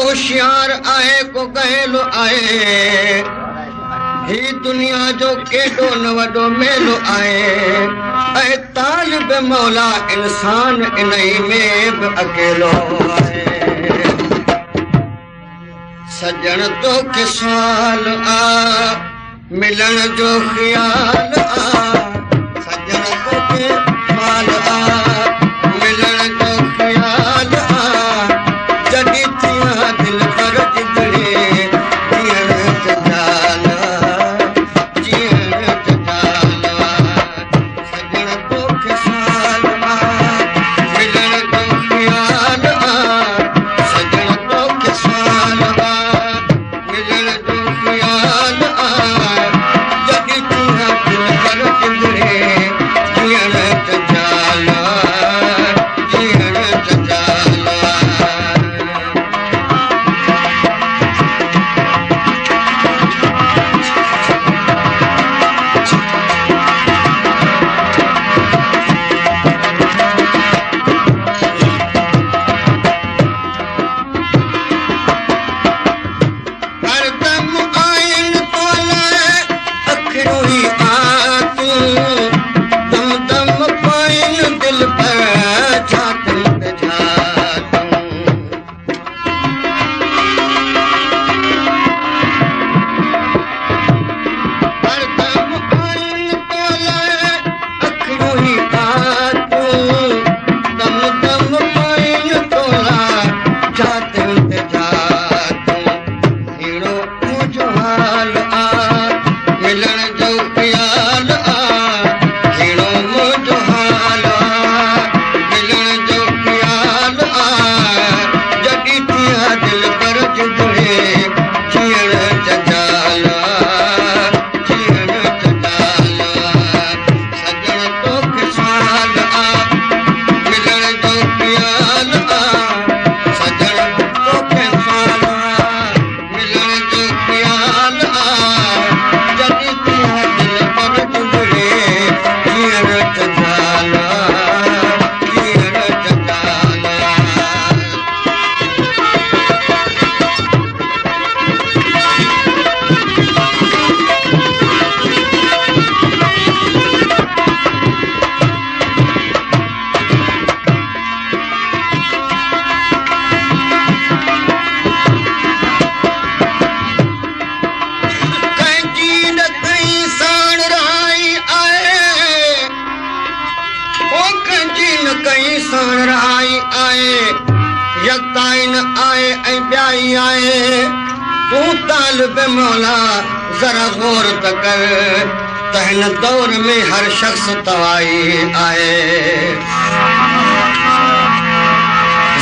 होशियार आहे को गहेलो आहे ही दुनिया जो केॾो न वॾो मेलो आहे ऐं तालिब मौला इंसान इन ई में बि अकेलो आहे सजण तोखे सुवाल आ मिलण जो ख़्याल आ सजण तोखे सुवाल आ मिलण जो ख़्याल आ जॾहिं थिया दिल पर जिगरे जीअण जजाल जीअण जजाल सजण तोखे सुवाल आ मिलण जो ख़्याल आ सजण तोखे सुवाल आ मिलण जो ख़्याल आ जॾहिं थिया दिल पर जिगरे जीअण जजाल जीअण जजाल हरदम आइन तोले अखियूं ही आतूं दम दम पाइन दिल पर झातूं पे झातूं हरदम आइन तोले अखियूं ही आतूं दम दम पाइन तोला झातूं पे झातूं हीरो मुंहिंजो हाल आ मिलण जो ख़्याल आ हीरो मुंहिंजो हाल आ मिलण जो ख़्याल आ जॾहिं थिया दिल पर जुगड़े जीअण जजाल जीअण जजाल सजण तोखे सुवाल आ मिलण जो ख़्याल आ सजण तोखे सुवाल आ मिलण जो ख़्याल आ जॾहिं थिया दिल पर जुगड़े जीअण जजाल जीअण जजाल कंहिंजी न कई साण रहाई आहे ओ कंहिंजी न कई साण रहाई आहे यकताई न आहे ऐं ॿियाई आहे तूं तालिब मौला ज़रा गौर त कर त हिन दौर में हर शख़्स तवाई आहे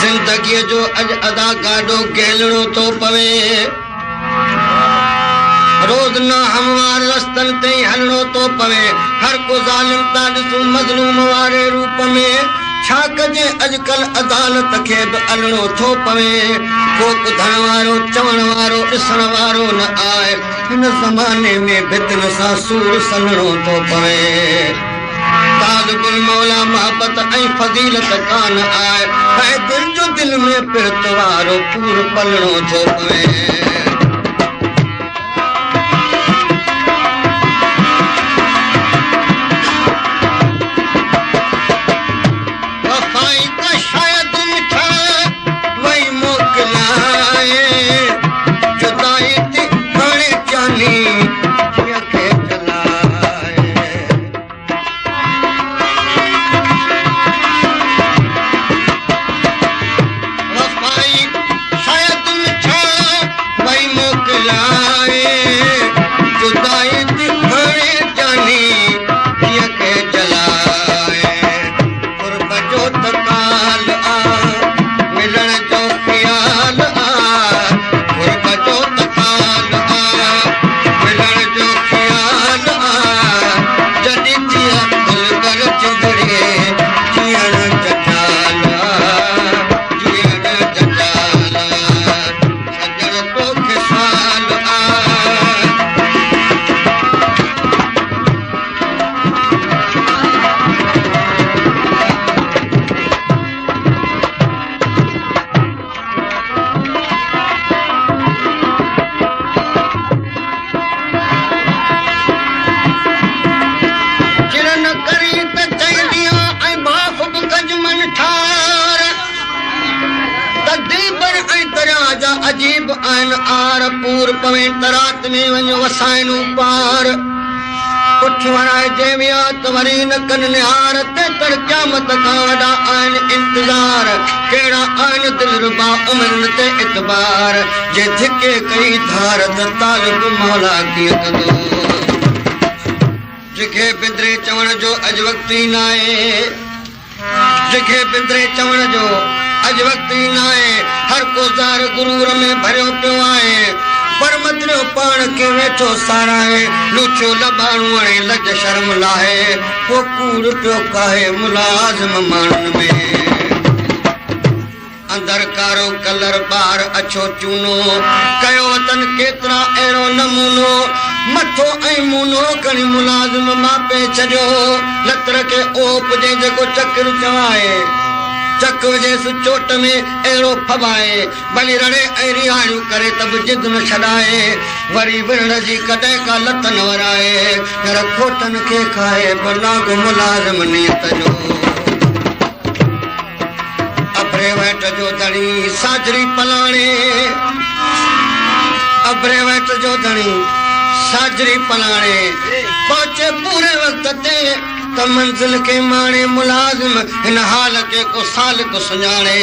ज़िंदगीअ जो अॼु अदा गाॾो गहलणो थो पवे रोज़ न हमवार रस्तनि ते ई हलणो थो पवे हर को ज़ालिम था ॾिसूं मज़लूम वारे रूप में छा कजे अॼुकल्ह अदालत खे बि हलणो थो पवे को ॿुधण वारो चवण वारो ॾिसण वारो न आहे हिन ज़माने में भितन सां सूर सलणो थो पवे तालिबुल मौला मोहबत ऐं फज़ीलत कान आहे ऐं दिल जो दिल में पिरत वारो पूर पलणो थो पवे वफ़ाई का शायद मिठा वही मोकिलाए जुदाई थी हाणे जानी जीअं खे जलाए वफ़ाई शायद मिठा वही मोकिलाए जुदाई थी हाणे जानी जीअं खे जलाए क़ुर्ब जो त काल आ मिलण जो ख़्याल आ क़ुर्ब जो त काल आ मिलण जो ख़्याल आ जॾहिं थिया दिल पर जुगड़े जीअण जजाल जीअण जजाल सजण तोखे सुवाल आ दरिया जा अजीब आहिनि आर पूर पवे त राति में वञो वसाइणू पार पुठ वणाए जे विया त वरी न कनि निहार ते तर क़यामत खां वॾा आहिनि इंतज़ार कहिड़ा आहिनि दिलरुबा उमिरनि ते इतबार जे धिके कई धार त तालिब मौला कीअं कंदो जंहिंखे बिंदरे चवण जो अॼु वक़्तु ई न आहे जंहिंखे बिंदरे चवण जो अॼु वक़्तु ई न आहे हर को ज़ार गुरूर में भरियो पियो आहे पर मतिरियो पाण खे वेठो साराए लूचो लबाणू हणे लज शर्म लाहे पोइ कूड़ पियो काहे मुलाज़िम माण्हुनि में अंदर कारो कलर ॿार अछो चूनो कयो वतन केतिरा अहिड़ो नमूनो मथो ऐं मूनो खणी मुलाज़िम मापे छॾियो लतर खे ओप जे जेको चकर चवाए चक विझेसि चोट में अहिड़ो फबाए भली रड़े ऐं रिहाणियूं करे त बि जिद न छॾाए वरी विढ़ण जी कॾहिं का लत न वराए घर खोटनि खे खाए बनागो मुलाज़िम नियत जो अबरे वैट जो धणी साजरी पलाणे अबरे वैट जो धणी साजरी पलाणे पहुचे पूरे वक़्त ते त मंज़िल के माणे मुलाज़िम हिन हाल के को साल को सुञाणे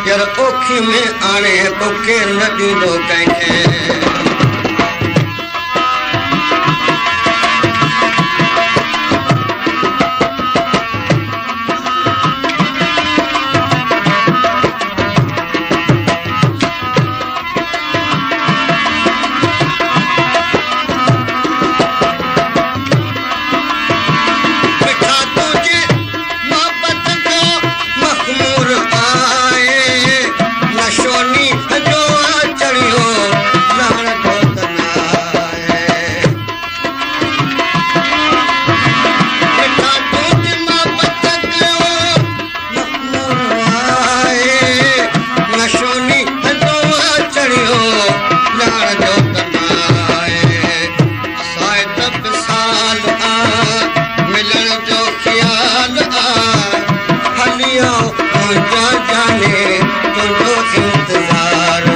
यार ओखी में आणे पोइ केरु न ॾींदो कंहिंखे जाने तुझो इंतजार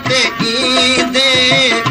ते ईंदे